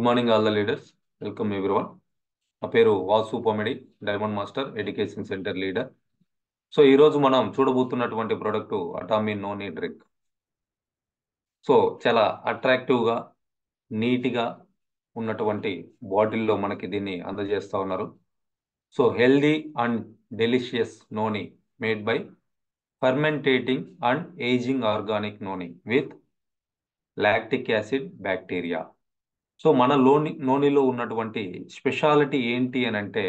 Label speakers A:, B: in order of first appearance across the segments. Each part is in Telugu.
A: Good morning all the leaders. Welcome everyone. నా పేరు Vasu Pomidi, diamond master education centre leader. So ఈరోజు మనం చూడబోతున్నటువంటి product Atomy noni drink. So చాలా అట్రాక్టివ్గా, నీట్గా ఉన్నటువంటి బాటిల్లో మనకి దీన్ని అందజేస్తూ ఉన్నారు. So healthy and delicious noni made by fermentating and ageing organic noni with lactic acid bacteria. So మన నోనిలో ఉన్నటువంటి స్పెషాలిటీ ఏంటి అని అంటే,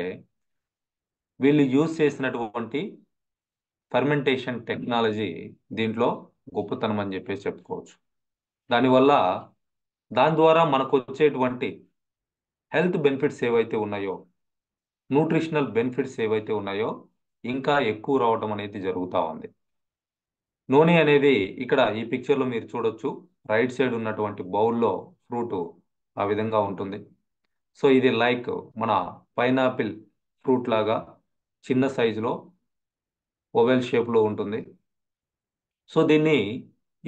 A: వీళ్ళు యూజ్ చేసినటువంటి ఫర్మెంటేషన్ టెక్నాలజీ దీంట్లో గొప్పతనం అని చెప్పేసి చెప్పుకోవచ్చు. దానివల్ల దాని ద్వారా మనకు వచ్చేటువంటి హెల్త్ బెనిఫిట్స్ ఏవైతే ఉన్నాయో, న్యూట్రిషనల్ బెనిఫిట్స్ ఏవైతే ఉన్నాయో ఇంకా ఎక్కువ రావడం అనేది జరుగుతూ ఉంది. నూనె అనేది ఇక్కడ ఈ పిక్చర్లో మీరు చూడొచ్చు. రైట్ సైడ్ ఉన్నటువంటి బౌల్లో ఫ్రూట్ ఆ విధంగా ఉంటుంది. సో ఇది లైక్ మన పైనాపిల్ ఫ్రూట్ లాగా చిన్న సైజులో ఓవెల్ షేప్లో ఉంటుంది. సో దీన్ని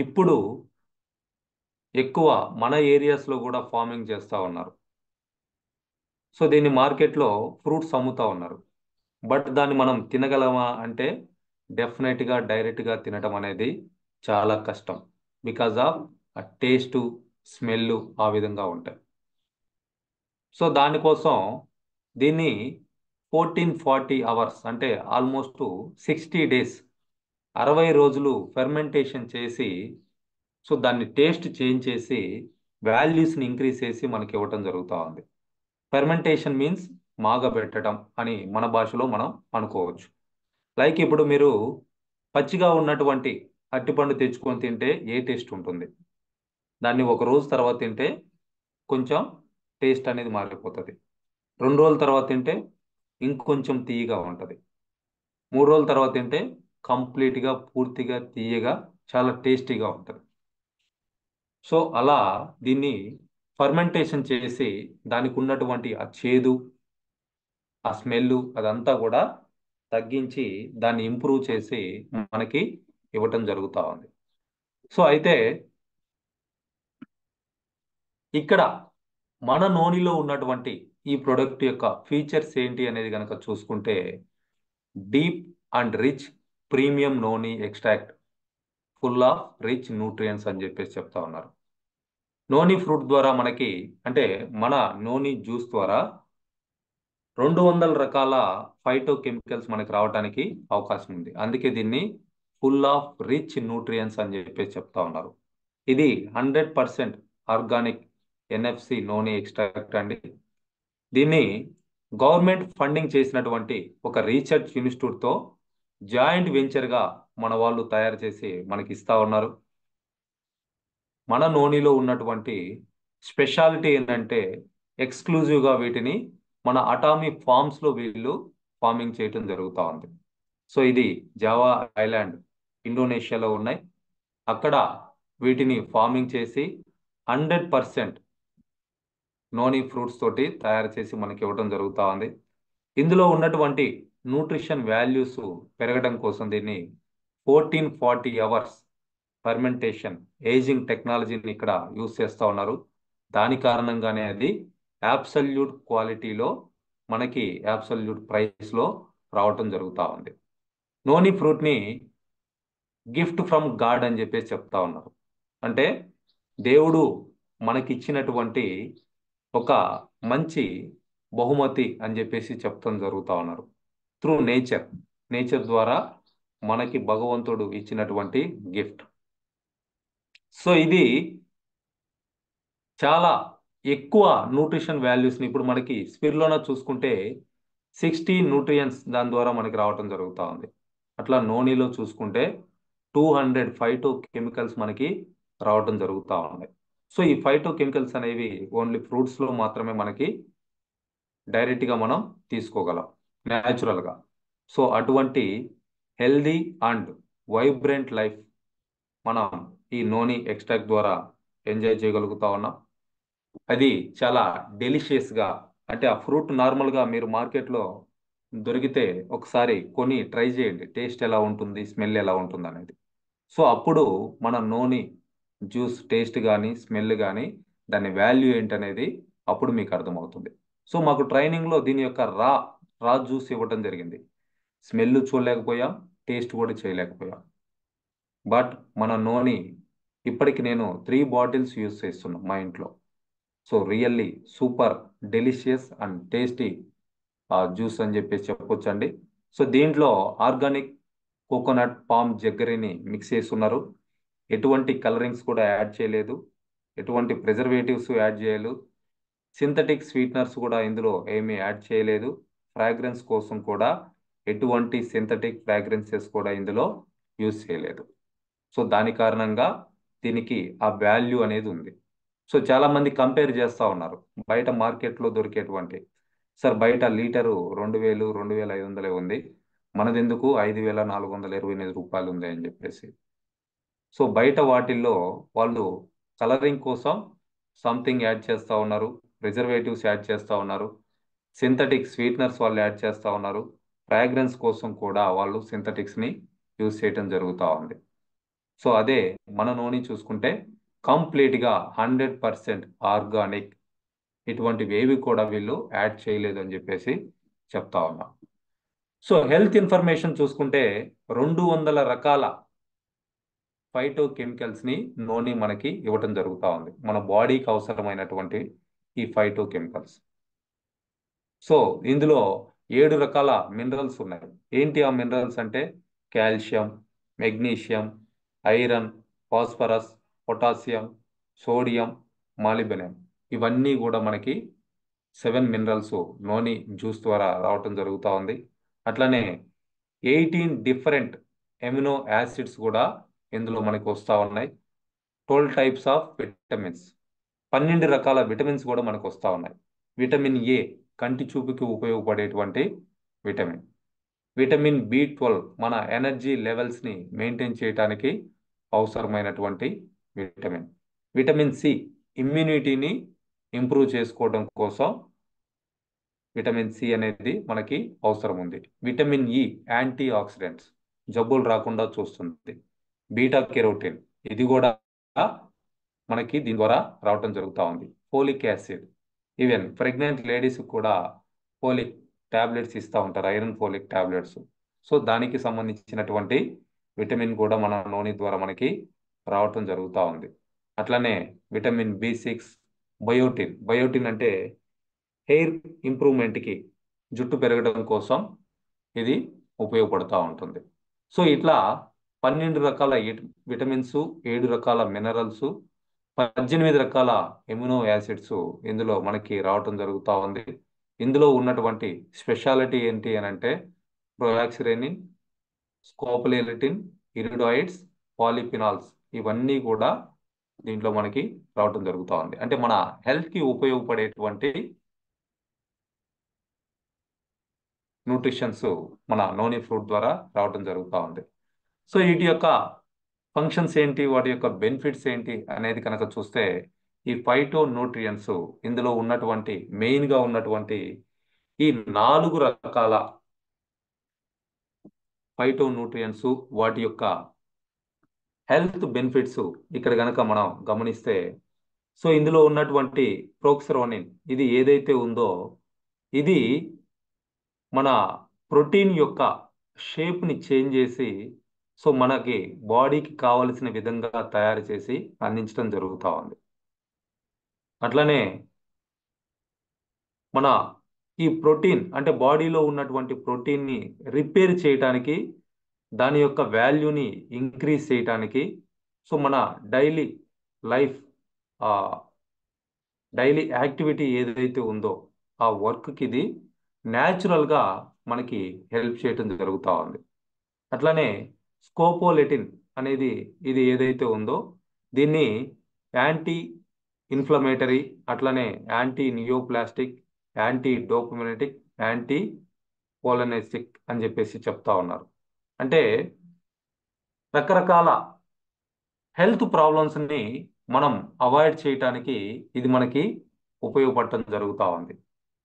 A: ఇప్పుడు ఎక్కువ మన ఏరియాస్లో కూడా ఫార్మింగ్ చేస్తూ ఉన్నారు. సో దీన్ని మార్కెట్లో ఫ్రూట్స్ అమ్ముతూ ఉన్నారు. బట్ దాన్ని మనం తినగలమా అంటే డెఫినెట్గా డైరెక్ట్గా తినటం అనేది చాలా కష్టం. బికాజ్ ఆఫ్ ఆ టేస్టు, స్మెల్ ఆ విధంగా ఉంటాయి. సో దానికోసం దీన్ని 1440 అవర్స్ అంటే ఆల్మోస్ట్ 60 డేస్ 60 రోజులు ఫెర్మెంటేషన్ చేసి, సో దాన్ని టేస్ట్ చేంజ్ చేసి వాల్యూస్ని ఇంక్రీజ్ చేసి మనకి ఇవ్వటం జరుగుతూ ఉంది. ఫెర్మెంటేషన్ మీన్స్ మాగబెట్టడం అని మన భాషలో మనం అనుకోవచ్చు. లైక్ ఇప్పుడు మీరు పచ్చిగా ఉన్నటువంటి అరటిపండు తెచ్చుకొని తింటే ఏ టేస్ట్ ఉంటుంది, దాన్ని ఒక రోజు తర్వాత తింటే కొంచెం టేస్ట్ అనేది మారిపోతుంది. 2 రోజుల తర్వాత తింటే ఇంకొంచెం తీయగా ఉంటుంది. 3 రోజుల తర్వాత తింటే కంప్లీట్గా పూర్తిగా తీయగా చాలా టేస్టీగా ఉంటుంది. సో అలా దీన్ని ఫర్మెంటేషన్ చేసి దానికి ఉన్నటువంటి ఆ చేదు, ఆ స్మెల్ అదంతా కూడా తగ్గించి దాన్ని ఇంప్రూవ్ చేసి మనకి ఇవ్వటం జరుగుతూ ఉంది. సో అయితే ఇక్కడ మన నోనిలో ఉన్నటువంటి ఈ ప్రొడక్ట్ యొక్క ఫీచర్స్ ఏంటి అనేది కనుక చూసుకుంటే, deep and rich premium noni extract full of rich nutrients అని చెప్పేసి చెప్తా ఉన్నారు. నోని ఫ్రూట్ ద్వారా మనకి అంటే మన నోని జ్యూస్ ద్వారా 200 రకాల ఫైటో కెమికల్స్ మనకి రావడానికి అవకాశం ఉంది. అందుకే దీన్ని ఫుల్ ఆఫ్ రిచ్ న్యూట్రియంట్స్ అని చెప్పేసి చెప్తా ఉన్నారు. ఇది 100% ఆర్గానిక్ ఎన్ఎఫ్సి నోని ఎక్స్ట్రాక్ట్ అండి. దీన్ని గవర్నమెంట్ ఫండింగ్ చేసినటువంటి ఒక రీసెర్చ్ ఇన్స్టిట్యూట్తో జాయింట్ వెంచర్గా మన వాళ్ళు తయారు చేసి మనకి ఇస్తా ఉన్నారు. మన నోనిలో ఉన్నటువంటి స్పెషాలిటీ ఏంటంటే, ఎక్స్క్లూజివ్గా వీటిని మన అటామీ ఫార్మ్స్లో వీళ్ళు ఫార్మింగ్ చేయటం జరుగుతూ ఉంది. సో ఇది జావా ఐలాండ్ ఇండోనేషియాలో ఉన్నాయి. అక్కడ వీటిని ఫార్మింగ్ చేసి 100% నోని ఫ్రూట్స్ తోటి తయారు చేసి మనకి ఇవ్వడం జరుగుతూ ఉంది. ఇందులో ఉన్నటువంటి న్యూట్రిషన్ వాల్యూస్ పెరగడం కోసం దీన్ని 1440 అవర్స్ ఫర్మెంటేషన్ ఏజింగ్ టెక్నాలజీని ఇక్కడ యూస్ చేస్తూ ఉన్నారు. దాని కారణంగానే అది యాబ్సల్యూట్ క్వాలిటీలో మనకి యాబ్సల్యూట్ ప్రైస్లో రావటం జరుగుతూ ఉంది. నోని ఫ్రూట్ని గిఫ్ట్ ఫ్రమ్ గాడ్ అని చెప్పేసి చెప్తా ఉన్నారు. అంటే దేవుడు మనకిచ్చినటువంటి ఒక మంచి బహుమతి అని చెప్పేసి చెప్తాం జరుగుతూ ఉన్నారు. త్రూ నేచర్ ద్వారా మనకి భగవంతుడు ఇచ్చినటువంటి గిఫ్ట్. సో ఇది చాలా ఎక్కువ న్యూట్రిషన్ వాల్యూస్ని ఇప్పుడు మనకి స్పిర్లోనా చూసుకుంటే 60 న్యూట్రియంట్స్ దాని ద్వారా మనకి రావటం జరుగుతూ ఉంది. అట్లా నోనీలో చూసుకుంటే 200 ఫైటో కెమికల్స్ మనకి రావటం జరుగుతూ ఉన్నాయి. సో ఈ ఫైటో కెమికల్స్ అనేవి ఓన్లీ ఫ్రూట్స్లో మాత్రమే మనకి డైరెక్ట్గా మనం తీసుకోగలం న్యాచురల్గా. సో అటువంటి హెల్దీ అండ్ వైబ్రెంట్ లైఫ్ మనం ఈ నోని ఎక్స్ట్రాక్ట్ ద్వారా ఎంజాయ్ చేయగలుగుతా ఉన్నాం. అది చాలా డెలిషియస్గా, అంటే ఆ ఫ్రూట్ నార్మల్గా మీరు మార్కెట్లో దొరికితే ఒకసారి కొని ట్రై చేయండి, టేస్ట్ ఎలా ఉంటుంది, స్మెల్ ఎలా ఉంటుంది అనేది. సో అప్పుడు మన నోని జ్యూస్ టేస్ట్ కానీ స్మెల్ కానీ దాని వాల్యూ ఏంటనేది అప్పుడు మీకు అర్థమవుతుంది. సో మాకు ట్రైనింగ్లో దీని యొక్క రా జ్యూస్ ఇవ్వటం జరిగింది. స్మెల్ చూడలేకపోయాం, టేస్ట్ కూడా చేయలేకపోయాం. బట్ మన నోని ఇప్పటికి నేను 3 బాటిల్స్ యూస్ చేస్తున్నాం మా ఇంట్లో. So really super delicious and tasty juice అని చెప్పేసి చెప్పొచ్చండి. సో దీంట్లో ఆర్గానిక్ కోకోనట్ పామ్ జగ్గరిని మిక్స్ చేస్తున్నారు. ఎటువంటి కలరింగ్స్ కూడా యాడ్ చేయలేదు, ఎటువంటి ప్రిజర్వేటివ్స్ యాడ్ చేయలేదు, సింథటిక్ స్వీట్నర్స్ కూడా ఇందులో ఏమీ యాడ్ చేయలేదు. ఫ్రాగ్రెన్స్ కోసం కూడా ఎటువంటి సింథటిక్ ఫ్రాగ్రెన్సెస్ కూడా ఇందులో యూజ్ చేయలేదు. సో దాని కారణంగా దీనికి ఆ వాల్యూ అనేది ఉంది. సో చాలా మంది కంపేర్ చేస్తూ ఉన్నారు బయట మార్కెట్లో దొరికేటువంటి, సార్ బయట లీటరు 2000 2500 ఉంది, మనదెందుకు 5428 రూపాయలు ఉంది అని చెప్పేసి. సో బయట వాటిల్లో వాళ్ళు కలరింగ్ కోసం సంథింగ్ యాడ్ చేస్తూ ఉన్నారు, ప్రిజర్వేటివ్స్ యాడ్ చేస్తూ ఉన్నారు, సింథటిక్ స్వీట్నర్స్ వాళ్ళు యాడ్ చేస్తూ ఉన్నారు, ఫ్రాగ్రెన్స్ కోసం కూడా వాళ్ళు సింథటిక్స్ని యూజ్ చేయడం జరుగుతూ ఉంది. సో అదే మన నూనె చూసుకుంటే కంప్లీట్గా 100% ఆర్గానిక్, ఇటువంటివి ఏవి కూడా వీళ్ళు యాడ్ చేయలేదు అని చెప్పేసి చెప్తా ఉన్నాం. సో హెల్త్ ఇన్ఫర్మేషన్ చూసుకుంటే 200 రకాల ఫైటో కెమికల్స్ని నూనె మనకి ఇవ్వటం జరుగుతూ ఉంది, మన బాడీకి అవసరమైనటువంటి ఈ ఫైటో కెమికల్స్. సో ఇందులో 7 రకాల మినరల్స్ ఉన్నాయి. ఏంటి ఆ మినరల్స్ అంటే calcium, magnesium, iron, phosphorus, potassium, sodium, మాలిబ్డెనం. ఇవన్నీ కూడా మనకి 7 మినరల్స్ నోని జ్యూస్ ద్వారా రావటం జరుగుతూ ఉంది. అట్లనే 18 డిఫరెంట్ ఎమినో యాసిడ్స్ కూడా ఇందులో మనకి వస్తూ ఉన్నాయి. 12 టైప్స్ ఆఫ్ విటమిన్స్, 12 రకాల విటమిన్స్ కూడా మనకు వస్తూ ఉన్నాయి. విటమిన్ ఏ కంటి చూపుకి ఉపయోగపడేటువంటి విటమిన్. విటమిన్ B12 మన ఎనర్జీ లెవెల్స్ని మెయింటైన్ చేయడానికి అవసరమైనటువంటి విటమిన్. విటమిన్ సి ఇమ్యూనిటీని ఇంప్రూవ్ చేసుకోవడం కోసం విటమిన్ సి అనేది మనకి అవసరం ఉంది. విటమిన్ ఇ యాంటీ ఆక్సిడెంట్స్, జబ్బులు రాకుండా చూస్తుంది. బీటా కెరోటిన్ ఇది కూడా మనకి దీని ద్వారా రావటం జరుగుతూ ఉంది. Folic acid, even pregnant ladies కూడా ఫోలిక్ టాబ్లెట్స్ ఇస్తూ ఉంటారు, ఐరన్ ఫోలిక్ టాబ్లెట్స్. సో దానికి సంబంధించినటువంటి విటమిన్ కూడా మన నూనె ద్వారా మనకి రావటం జరుగుతూ ఉంది. అట్లనే విటమిన్ B6, బయోటిన్. బయోటిన్ అంటే హెయిర్ ఇంప్రూవ్మెంట్కి, జుట్టు పెరగడం కోసం ఇది ఉపయోగపడుతూ ఉంటుంది. సో ఇట్లా 12 రకాల విటమిన్స్, 7 రకాల మినరల్స్, 18 రకాల ఎమినో యాసిడ్స్ ఇందులో మనకి రావటం జరుగుతూ ఉంది. ఇందులో ఉన్నటువంటి స్పెషాలిటీ ఏంటి అని అంటే ప్రోయాక్సిరెనిన్, స్కోపోలేటిన్, ఇరిడాయిడ్స్, పాలిఫినాల్స్ ఇవన్నీ కూడా దీంట్లో మనకి రావటం జరుగుతూ ఉంది. అంటే మన హెల్త్కి ఉపయోగపడేటువంటి న్యూట్రిషన్స్ మన నోని ఫ్రూట్ ద్వారా రావటం జరుగుతూ ఉంది. సో వీటి యొక్క ఫంక్షన్స్ ఏంటి, వాటి యొక్క బెనిఫిట్స్ ఏంటి అనేది కనుక చూస్తే ఈ ఫైటో న్యూట్రియన్స్ ఇందులో ఉన్నటువంటి మెయిన్గా ఉన్నటువంటి ఈ 4 రకాల ఫైటో న్యూట్రియన్స్, వాటి యొక్క హెల్త్ బెనిఫిట్స్ ఇక్కడ కనుక మనం గమనిస్తే, సో ఇందులో ఉన్నటువంటి ప్రోక్సరోనిన్ ఇది ఏదైతే ఉందో ఇది మన ప్రోటీన్ యొక్క షేప్ని చేంజ్ చేసి, సో మనకి బాడీకి కావలసిన విధంగా తయారు చేసి అందించడం జరుగుతూ ఉంది. అట్లనే మన ఈ ప్రోటీన్ అంటే బాడీలో ఉన్నటువంటి ప్రోటీన్ని రిపేర్ చేయడానికి, దాని యొక్క వాల్యూని ఇంక్రీజ్ చేయడానికి, సో మన డైలీ లైఫ్ డైలీ యాక్టివిటీ ఏదైతే ఉందో ఆ వర్క్కి ఇది న్యాచురల్గా మనకి హెల్ప్ చేయటం జరుగుతూ ఉంది. అట్లనే స్కోపోలెటిన్ అనేది ఇది ఏదైతే ఉందో దీన్ని యాంటీ ఇన్ఫ్లమేటరీ, అట్లనే యాంటీ నియోప్లాస్టిక్, యాంటీ డోపమినటిక్, యాంటీ కోలనెస్టిక్ అని చెప్పేసి చెప్తా ఉన్నారు. అంటే రకరకాల హెల్త్ ప్రాబ్లమ్స్ని మనం అవాయిడ్ చేయటానికి ఇది మనకి ఉపయోగపడటం జరుగుతూ ఉంది.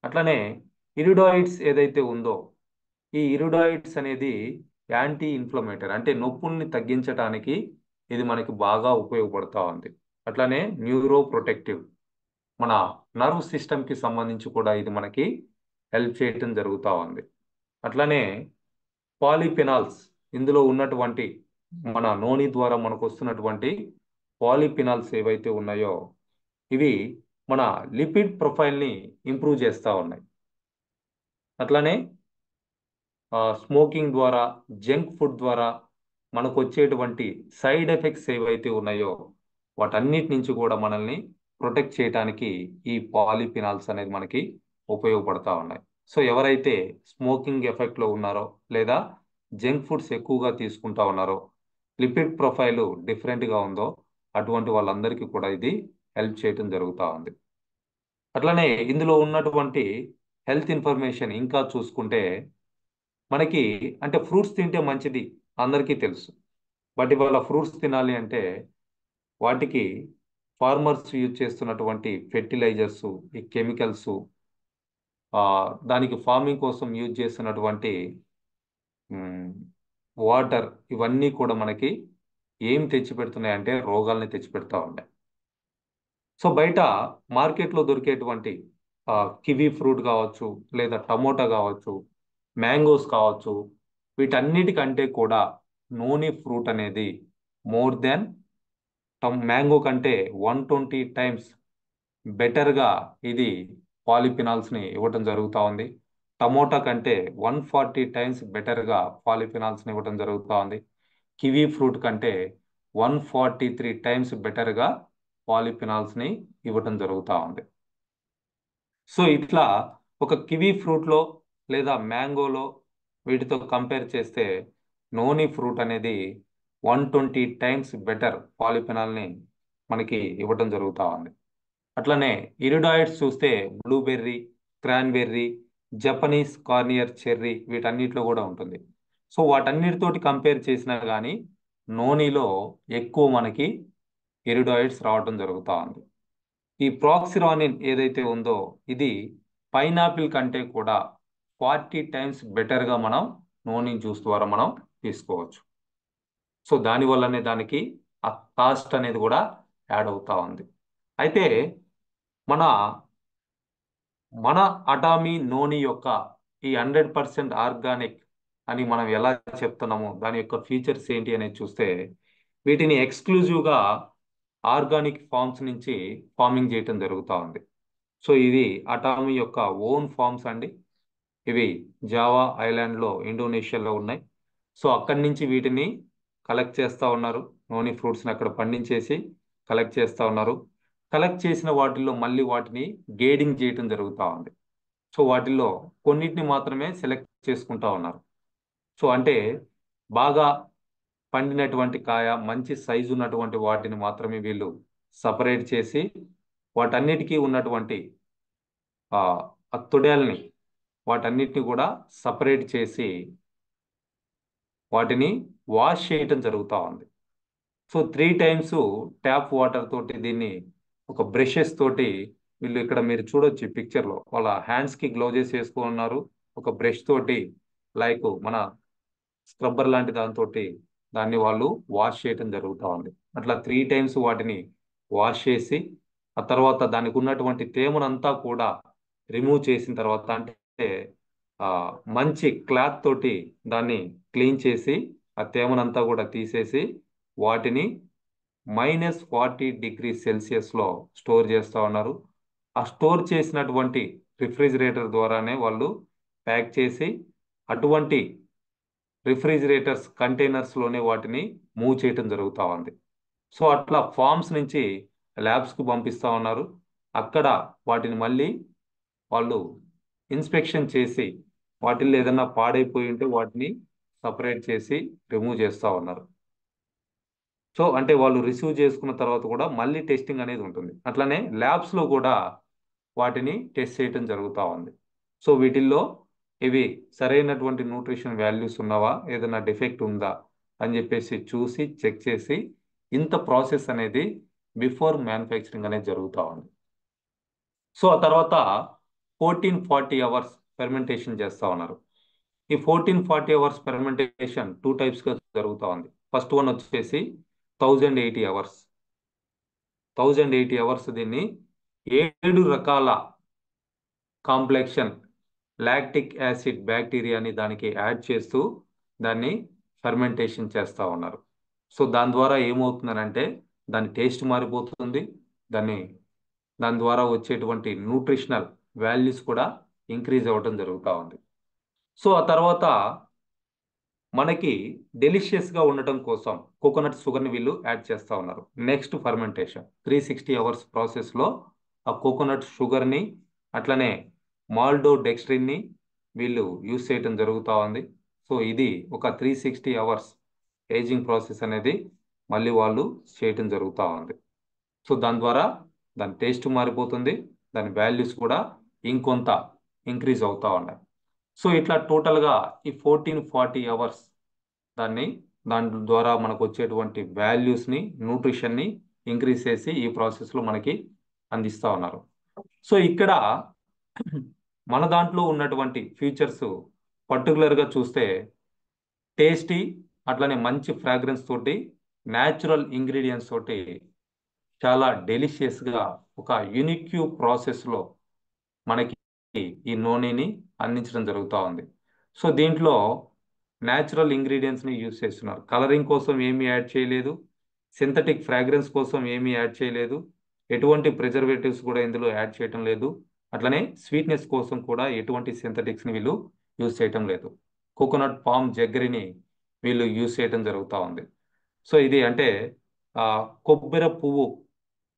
A: అట్లనే ఇరిడాయిడ్స్ ఏదైతే ఉందో ఈ ఇరిడాయిడ్స్ అనేది యాంటీ ఇన్ఫ్లమేటరీ, అంటే నొప్పుల్ని తగ్గించడానికి ఇది మనకి బాగా ఉపయోగపడుతూ ఉంది. అట్లనే న్యూరో ప్రొటెక్టివ్, మన నర్వ్ సిస్టమ్కి సంబంధించి కూడా ఇది మనకి హెల్ప్ చేయటం జరుగుతూ ఉంది. అట్లానే పాలిఫినాల్స్, ఇందులో ఉన్నటువంటి మన నూనె ద్వారా మనకు వస్తున్నటువంటి పాలిఫినాల్స్ ఏవైతే ఉన్నాయో ఇవి మన లిపిడ్ ప్రొఫైల్ని ఇంప్రూవ్ చేస్తూ ఉన్నాయి. అట్లానే స్మోకింగ్ ద్వారా, జంక్ ఫుడ్ ద్వారా మనకు వచ్చేటువంటి సైడ్ ఎఫెక్ట్స్ ఏవైతే ఉన్నాయో వాటన్నిటి నుంచి కూడా మనల్ని ప్రొటెక్ట్ చేయడానికి ఈ పాలిఫినాల్స్ అనేది మనకి ఉపయోగపడతా ఉన్నాయి. సో ఎవరైతే స్మోకింగ్ ఎఫెక్ట్లో ఉన్నారో లేదా జంక్ ఫుడ్స్ ఎక్కువగా తీసుకుంటా ఉన్నారో, లిపిడ్ ప్రొఫైల్ డిఫరెంట్గా ఉందో అటువంటి వాళ్ళందరికీ కూడా ఇది హెల్ప్ చేయడం జరుగుతూ ఉంది. అట్లనే ఇందులో ఉన్నటువంటి హెల్త్ ఇన్ఫర్మేషన్ ఇంకా చూసుకుంటే మనకి అంటే ఫ్రూట్స్ తింటే మంచిది అందరికీ తెలుసు. బట్ ఇవాళ ఫ్రూట్స్ తినాలి అంటే వాటికి ఫార్మర్స్ యూజ్ చేస్తున్నటువంటి ఫెర్టిలైజర్స్, ఈ కెమికల్స్, దానికి ఫార్మింగ్ కోసం యూజ్ చేస్తున్నటువంటి వాటర్, ఇవన్నీ కూడా మనకి ఏం తెచ్చిపెడుతున్నాయి అంటే రోగాల్ని తెచ్చిపెడతా ఉన్నాయి. సో బయట మార్కెట్లో దొరికేటువంటి కివీ ఫ్రూట్ కావచ్చు, లేదా టమోటా కావచ్చు, మ్యాంగోస్ కావచ్చు, వీటన్నిటికంటే కూడా నూనె ఫ్రూట్ అనేది మోర్ దెన్ మ్యాంగో కంటే 120 టైమ్స్ బెటర్గా ఇది పాలిఫినాల్స్ని ఇవ్వటం జరుగుతూ ఉంది. టమోటా కంటే 140 టైమ్స్ బెటర్గా పాలిఫినాల్స్ని ఇవ్వటం జరుగుతూ ఉంది. కివీ ఫ్రూట్ కంటే 143 టైమ్స్ బెటర్గా పాలిఫినాల్స్ని ఇవ్వటం జరుగుతూ ఉంది. సో ఇట్లా ఒక కివీ ఫ్రూట్లో లేదా మ్యాంగోలో వీటితో కంపేర్ చేస్తే నోని ఫ్రూట్ అనేది 120 టైమ్స్ బెటర్ పాలిఫినాల్ని మనకి ఇవ్వటం జరుగుతూ ఉంది. అట్లనే ఇరిడాయిడ్స్ చూస్తే బ్లూబెర్రీ, క్రాన్బెర్రీ, జపనీస్ కార్నియర్ చెర్రీ వీటన్నిటిలో కూడా ఉంటుంది. సో వాటన్నిటితోటి కంపేర్ చేసినా కానీ నోనీలో ఎక్కువ మనకి ఇరిడాయిడ్స్ రావడం జరుగుతూ ఉంది. ఈ ప్రాక్సిరానిన్ ఏదైతే ఉందో ఇది పైనాపిల్ కంటే కూడా 40 టైమ్స్ బెటర్గా మనం నోని జ్యూస్ ద్వారా మనం తీసుకోవచ్చు. సో దానివల్లనే దానికి ఆ కాస్ట్ అనేది కూడా యాడ్ అవుతా ఉంది. అయితే మన మన అటామీ నోని యొక్క ఈ 100% ఆర్గానిక్ అని మనం ఎలా చెప్తున్నామో దాని యొక్క ఫీచర్స్ ఏంటి అనేది చూస్తే వీటిని ఎక్స్క్లూజివ్గా ఆర్గానిక్ ఫార్మ్స్ నుంచి ఫార్మింగ్ చేయటం జరుగుతూ ఉంది. సో ఇది అటామీ యొక్క ఓన్ ఫార్మ్స్ అండి. ఇవి జావా ఐలాండ్లో, ఇండోనేషియాలో ఉన్నాయి. సో అక్కడి నుంచి వీటిని కలెక్ట్ చేస్తూ ఉన్నారు. నోని ఫ్రూట్స్ని అక్కడ పండించేసి కలెక్ట్ చేస్తూ ఉన్నారు. కలెక్ట్ చేసిన వాటిల్లో మళ్ళీ వాటిని గేడింగ్ చేయటం జరుగుతూ ఉంది. సో వాటిల్లో కొన్నిటిని మాత్రమే సెలెక్ట్ చేసుకుంటా ఉన్నారు. సో అంటే బాగా పండినటువంటి కాయ, మంచి సైజు ఉన్నటువంటి వాటిని మాత్రమే వీళ్ళు సపరేట్ చేసి వాటన్నిటికీ ఉన్నటువంటి తొడేల్ని వాటన్నిటిని కూడా సపరేట్ చేసి వాటిని వాష్ చేయటం జరుగుతూ ఉంది. సో 3 టైమ్స్ ట్యాప్ వాటర్ తోటి దీన్ని ఒక బ్రషెస్ తోటి వీళ్ళు ఇక్కడ మీరు చూడొచ్చు ఈ పిక్చర్లో వాళ్ళ హ్యాండ్స్కి గ్లౌజెస్ వేసుకున్నారు. ఒక బ్రష్ తోటి లైక్ మన స్క్రబ్బర్ లాంటి దాంతో దాన్ని వాళ్ళు వాష్ చేయటం జరుగుతూ ఉంది. అట్లా 3 టైమ్స్ వాటిని వాష్ చేసి ఆ తర్వాత దానికి ఉన్నటువంటి తేమనంతా కూడా రిమూవ్ చేసిన తర్వాత అంటే మంచి క్లాత్ తోటి దాన్ని క్లీన్ చేసి ఆ తేమనంతా కూడా తీసేసి వాటిని -40°C స్టోర్ చేస్తూ ఉన్నారు. ఆ స్టోర్ చేసినటువంటి రిఫ్రిజిరేటర్ ద్వారానే వాళ్ళు ప్యాక్ చేసి అటువంటి రిఫ్రిజిరేటర్స్ కంటైనర్స్లోనే వాటిని మూవ్ చేయటం జరుగుతూ ఉంది. సో అట్లా ఫార్మ్స్ నుంచి ల్యాబ్స్కి పంపిస్తూ ఉన్నారు. అక్కడ వాటిని మళ్ళీ వాళ్ళు ఇన్స్పెక్షన్ చేసి వాటిల్లో ఏదన్నా పాడైపోయి ఉంటే వాటిని సపరేట్ చేసి రిమూవ్ చేస్తూ ఉన్నారు. సో అంటే వాళ్ళు రిసీవ్ చేసుకున్న తర్వాత కూడా మళ్ళీ టెస్టింగ్ అనేది ఉంటుంది. అట్లనే ల్యాబ్స్లో కూడా వాటిని టెస్ట్ చేయటం జరుగుతూ ఉంది. సో వీటిల్లో ఇవి సరైనటువంటి న్యూట్రిషన్ వాల్యూస్ ఉన్నవా, ఏదైనా డిఫెక్ట్ ఉందా అని చెప్పేసి చూసి చెక్ చేసి ఇంత ప్రాసెస్ అనేది బిఫోర్ మ్యానుఫ్యాక్చరింగ్ అనేది జరుగుతూ ఉంది. సో ఆ తర్వాత 1440 అవర్స్ ఫెర్మెంటేషన్ చేస్తూ ఉన్నారు. ఈ 1440 అవర్స్ ఫెర్మెంటేషన్ 2 టైప్స్గా జరుగుతూ ఉంది. ఫస్ట్ వన్ వచ్చేసి 1080 అవర్స్. 1080 అవర్స్ దీన్ని 7 రకాల కాంప్లెక్షన్ లాక్టిక్ యాసిడ్ బ్యాక్టీరియాని దానికి యాడ్ చేస్తూ దాన్ని ఫెర్మెంటేషన్ చేస్తూ ఉన్నారు. సో దాని ద్వారా ఏమవుతుందనంటే దాని టేస్ట్ మారిపోతుంది. దాన్ని దాని ద్వారా వచ్చేటువంటి న్యూట్రిషనల్ వాల్యూస్ కూడా ఇంక్రీజ్ అవ్వడం జరుగుతూ ఉంది. సో ఆ తర్వాత మనకి డెలిషియస్గా ఉండటం కోసం కోకోనట్ షుగర్ని వీళ్ళు యాడ్ చేస్తూ ఉన్నారు. నెక్స్ట్ ఫర్మెంటేషన్ 360 అవర్స్ ప్రాసెస్లో ఆ కోకోనట్ షుగర్ని అట్లనే మాల్డో డెక్స్ట్రిన్ని వీళ్ళు యూస్ చేయటం జరుగుతూ ఉంది. సో ఇది ఒక 360 అవర్స్ ఏజింగ్ ప్రాసెస్ అనేది మళ్ళీ వాళ్ళు చేయటం జరుగుతూ ఉంది. సో దాని ద్వారా దాని టేస్ట్ మారిపోతుంది, దాని వాల్యూస్ కూడా ఇంకొంత ఇంక్రీజ్ అవుతూ ఉన్నాయి. సో ఇట్లా టోటల్గా ఈ 1440 అవర్స్ దాని ద్వారా మనకు వచ్చేటువంటి వాల్యూస్ని న్యూట్రిషన్ని ఇంక్రీజ్ చేసి ఈ ప్రాసెస్లో మనకి అందిస్తూ ఉన్నారు. సో ఇక్కడ మన దాంట్లో ఉన్నటువంటి ఫీచర్స్ పర్టికులర్గా చూస్తే టేస్టీ అట్లనే మంచి ఫ్రాగ్రెన్స్ తోటి న్యాచురల్ ఇంగ్రీడియంట్స్ తోటి చాలా డెలిషియస్గా ఒక యూనిక్ ప్రాసెస్లో మనకి ఈ నూనెని అందించడం జరుగుతూ ఉంది. సో దీంట్లో న్యాచురల్ ఇంగ్రీడియంట్స్ని యూజ్ చేస్తున్నారు. కలరింగ్ కోసం ఏమీ యాడ్ చేయలేదు, సింథటిక్ ఫ్రాగ్రెన్స్ కోసం ఏమీ యాడ్ చేయలేదు, ఎటువంటి ప్రిజర్వేటివ్స్ కూడా ఇందులో యాడ్ చేయటం లేదు. అట్లనే స్వీట్నెస్ కోసం కూడా ఎటువంటి సింథటిక్స్ని వీళ్ళు యూజ్ చేయటం లేదు. కోకోనట్ పామ్ జగ్గరిని వీళ్ళు యూజ్ చేయటం జరుగుతూ ఉంది. సో ఇది అంటే కొబ్బరి పువ్వు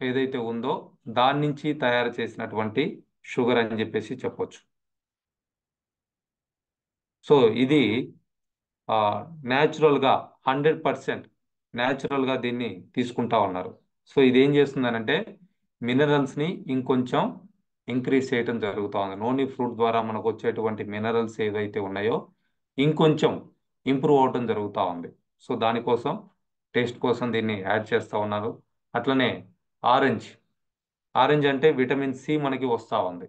A: ఏదైతే ఉందో దాని నుంచి తయారు చేసినటువంటి షుగర్ అని చెప్పేసి చెప్పొచ్చు. సో ఇది న్యాచురల్గా 100% న్యాచురల్గా దీన్ని తీసుకుంటా ఉన్నారు. సో ఇది ఏం చేస్తుందనంటే మినరల్స్ని ఇంకొంచెం ఇంక్రీజ్ చేయడం జరుగుతూ ఉంది. నోని ఫ్రూట్ ద్వారా మనకు వచ్చేటువంటి మినరల్స్ ఏవైతే ఉన్నాయో ఇంకొంచెం ఇంప్రూవ్ అవటం జరుగుతూ ఉంది. సో దానికోసం టేస్ట్ కోసం దీన్ని యాడ్ చేస్తూ ఉన్నారు. అట్లనే ఆరెంజ్ అంటే విటమిన్ సి మనకి వస్తూ ఉంది.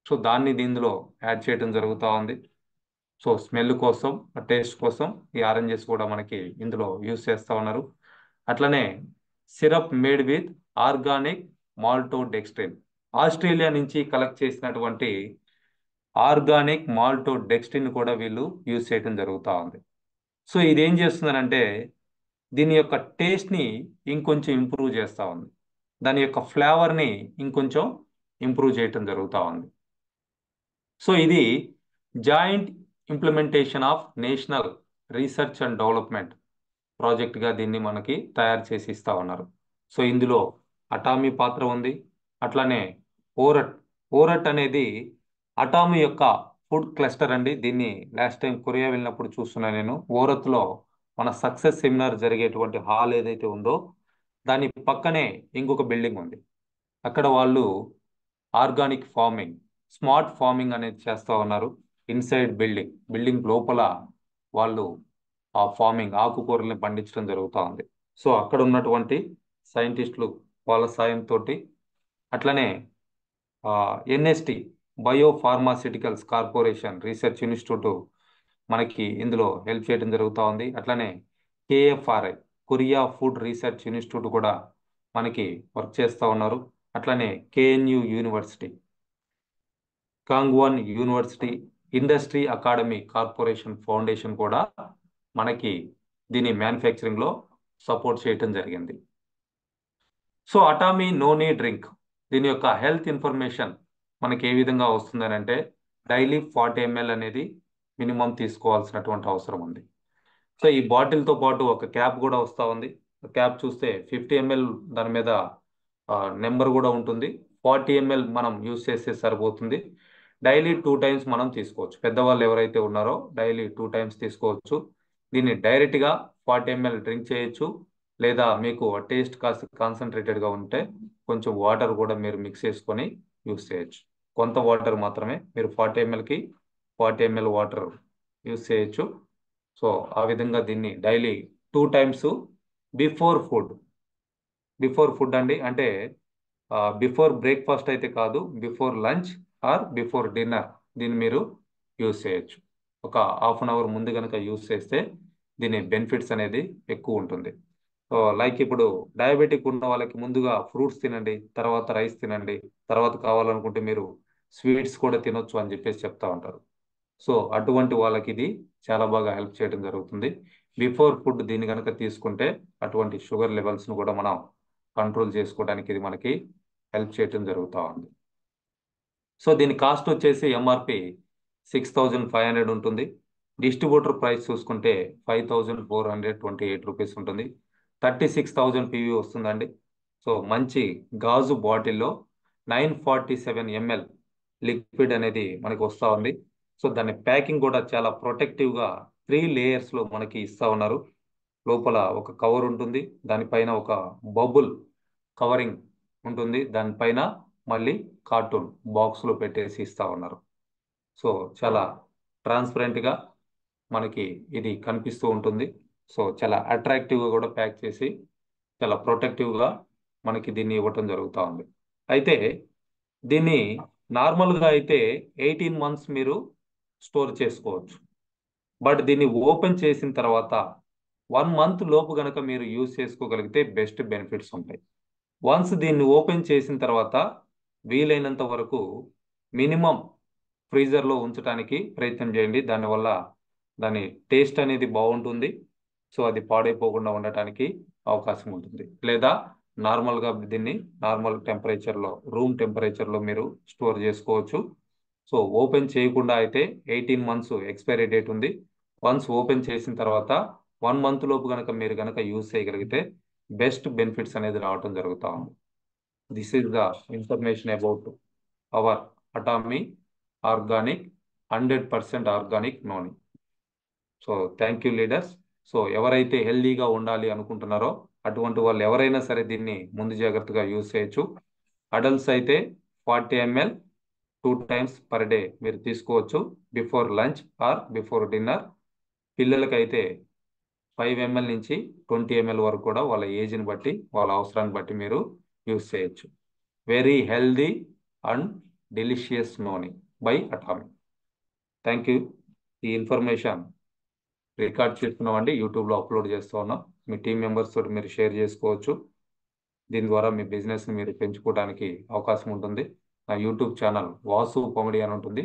A: సో దాన్ని దీనిలో యాడ్ చేయడం జరుగుతూ ఉంది. సో స్మెల్ కోసం, టేస్ట్ కోసం ఈ ఆరెంజెస్ కూడా మనకి ఇందులో యూస్ చేస్తూ ఉన్నారు. అట్లనే syrup made with organic maltodextrin, Australia నుంచి కలెక్ట్ చేసినటువంటి ఆర్గానిక్ మాల్టోడెక్స్ట్రిన్ కూడా వీళ్ళు యూజ్ చేయడం జరుగుతూ ఉంది. సో ఇది ఏం చేస్తుందనంటే దీని యొక్క టేస్ట్ని ఇంకొంచెం ఇంప్రూవ్ చేస్తూ ఉంది, దాని యొక్క ఫ్లేవర్ని ఇంకొంచెం ఇంప్రూవ్ చేయటం జరుగుతూ ఉంది. సో ఇది joint implementation of national research and development ప్రాజెక్ట్గా దీన్ని మనకి తయారు చేసి ఇస్తా ఉన్నారు. సో ఇందులో అటామీ పాత్ర ఉంది. అట్లానే ఓరట్ అనేది అటామీ యొక్క ఫుడ్ క్లస్టర్ అండి. దీన్ని లాస్ట్ టైం కొరియా వెళ్ళినప్పుడు చూస్తున్నా నేను. ఓరత్లో మన సక్సెస్ సెమినార్ జరిగేటువంటి హాల్ ఏదైతే ఉందో దాని పక్కనే ఇంకొక బిల్డింగ్ ఉంది. అక్కడ వాళ్ళు ఆర్గానిక్ ఫార్మింగ్, స్మార్ట్ ఫార్మింగ్ అనేది చేస్తూ ఉన్నారు. ఇన్సైడ్ బిల్డింగ్ లోపల వాళ్ళు ఆ ఫార్మింగ్ ఆకుకూరల్ని పండించడం జరుగుతూ ఉంది. సో అక్కడ ఉన్నటువంటి సైంటిస్టులు వాళ్ళ సాయంతో అట్లనే NST bio pharmaceuticals corporation research institute మనకి ఇందులో హెల్ప్ చేయడం జరుగుతూ ఉంది. అట్లనే KFRI Korea food research institute కూడా మనకి వర్క్ చేస్తూ ఉన్నారు. అట్లనే KNU university, Kangwon university, industry academy corporation foundation కూడా మనకి దీని మ్యానుఫ్యాక్చరింగ్లో సపోర్ట్ చేయటం జరిగింది. సో అటామీ నోనీ డ్రింక్ దీని యొక్క హెల్త్ ఇన్ఫర్మేషన్ మనకి ఏ విధంగా వస్తుందని అంటే డైలీ 40 ml అనేది మినిమం తీసుకోవాల్సినటువంటి అవసరం ఉంది. సో ఈ బాటిల్తో పాటు ఒక క్యాప్ కూడా వస్తూ ఉంది. క్యాప్ చూస్తే 50 ml దాని మీద నెంబర్ కూడా ఉంటుంది. 40 ml మనం యూస్ చేస్తే సరిపోతుంది. డైలీ 2 times మనం తీసుకోవచ్చు. పెద్దవాళ్ళు ఎవరైతే ఉన్నారో డైలీ 2 times తీసుకోవచ్చు. దీన్ని డైరెక్ట్గా 40 ml డ్రింక్ చేయొచ్చు, లేదా మీకు టేస్ట్ కాస్త కాన్సన్ట్రేటెడ్గా ఉంటే కొంచెం వాటర్ కూడా మీరు మిక్స్ చేసుకొని యూస్ చేయొచ్చు. కొంత వాటర్ మాత్రమే, మీరు 40 mlకి 40 ml వాటర్ యూస్ చేయొచ్చు. సో ఆ విధంగా దీన్ని డైలీ 2 times బిఫోర్ ఫుడ్ అండి. అంటే బిఫోర్ బ్రేక్ఫాస్ట్ అయితే కాదు, before lunch or before dinner దీన్ని మీరు యూస్ చేయొచ్చు. ఒక హాఫ్ అన్ అవర్ ముందు కనుక యూస్ చేస్తే దీని బెనిఫిట్స్ అనేది ఎక్కువ ఉంటుంది. లైక్ ఇప్పుడు డయాబెటిక్ ఉన్న వాళ్ళకి ముందుగా ఫ్రూట్స్ తినండి, తర్వాత రైస్ తినండి, తర్వాత కావాలనుకుంటే మీరు స్వీట్స్ కూడా తినొచ్చు అని చెప్పేసి చెప్తా ఉంటారు. సో అటువంటి వాళ్ళకి ఇది చాలా బాగా హెల్ప్ చేయడం జరుగుతుంది. బిఫోర్ ఫుడ్ దీన్ని కనుక తీసుకుంటే అటువంటి షుగర్ లెవెల్స్ను కూడా మనం కంట్రోల్ చేసుకోవడానికి ఇది మనకి హెల్ప్ చేయడం జరుగుతూ ఉంది. సో దీని కాస్ట్ వచ్చేసి ఎంఆర్పి 6,500 ఉంటుంది. డిస్ట్రిబ్యూటర్ ప్రైస్ చూసుకుంటే 5,428 రూపీస్ ఉంటుంది. 36,000 పివి వస్తుందండి. సో మంచి గాజు బాటిల్లో 947 ml లిక్విడ్ అనేది మనకి వస్తూ ఉంది. సో దాని ప్యాకింగ్ కూడా చాలా ప్రొటెక్టివ్గా 3 లేయర్స్లో మనకి ఇస్తా ఉన్నారు. లోపల ఒక కవర్ ఉంటుంది, దానిపైన ఒక బబుల్ కవరింగ్ ఉంటుంది, దానిపైన మళ్ళీ కార్టూన్ బాక్స్లో పెట్టేసి ఇస్తా ఉన్నారు. సో చాలా ట్రాన్స్పరెంట్గా మనకి ఇది కనిపిస్తూ ఉంటుంది. సో చాలా అట్రాక్టివ్గా కూడా ప్యాక్ చేసి చాలా ప్రొటెక్టివ్గా మనకి దీన్ని ఇవ్వటం జరుగుతూ ఉంది. అయితే దీన్ని నార్మల్గా అయితే 18 months మీరు స్టోర్ చేసుకోవచ్చు. బట్ దీన్ని ఓపెన్ చేసిన తర్వాత 1 month లోపు కనుక మీరు యూజ్ చేసుకోగలిగితే బెస్ట్ బెనిఫిట్స్ ఉంటాయి. వన్స్ దీన్ని ఓపెన్ చేసిన తర్వాత వీలైనంత వరకు మినిమం ఫ్రీజర్లో ఉంచడానికి ప్రయత్నం చేయండి. దానివల్ల దాని టేస్ట్ అనేది బాగుంటుంది. సో అది పాడైపోకుండా ఉండటానికి అవకాశం ఉంటుంది. లేదా నార్మల్గా దీన్ని నార్మల్ టెంపరేచర్లో, రూమ్ టెంపరేచర్లో మీరు స్టోర్ చేసుకోవచ్చు. సో ఓపెన్ చేయకుండా అయితే 18 months ఎక్స్పైరీ డేట్ ఉంది. వన్స్ ఓపెన్ చేసిన తర్వాత 1 month లోపు కనుక మీరు కనుక యూజ్ చేయగలిగితే బెస్ట్ బెనిఫిట్స్ అనేది రావడం జరుగుతూ ఉంది. This is the information about our Atomy organic 100% organic నూనె. So thank you leaders. So ఎవరైతే హెల్దీగా ఉండాలి అనుకుంటున్నారో అటువంటి వాళ్ళు ఎవరైనా సరే దీన్ని ముందు జాగ్రత్తగా యూజ్ చేయొచ్చు. అడల్ట్స్ అయితే 40 ml 2 times per day మీరు తీసుకోవచ్చు, before lunch or before dinner. పిల్లలకైతే 5 ml నుంచి 20 ml వరకు కూడా వాళ్ళ ఏజ్ని బట్టి, వాళ్ళ అవసరాన్ని బట్టి మీరు యూజ్ చేయొచ్చు. వెరీ హెల్దీ అండ్ డెలిషియస్ నూనె బై అటామీ. Thank you. ఈ ఇన్ఫర్మేషన్ రికార్డ్ చేస్తున్నామండి, యూట్యూబ్లో అప్లోడ్ చేస్తూ ఉన్నాం. మీ టీం మెంబర్స్ తోటి మీరు షేర్ చేసుకోవచ్చు. దీని ద్వారా మీ బిజినెస్ని మీరు పెంచుకోవడానికి అవకాశం ఉంటుంది. నా యూట్యూబ్ ఛానల్ వాసు కామెడీ అని ఉంటుంది,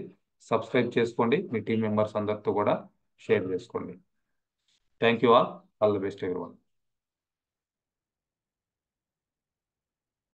A: సబ్స్క్రైబ్ చేసుకోండి. మీ టీం మెంబర్స్ అందరితో కూడా షేర్ చేసుకోండి. Thank you all the best everyone.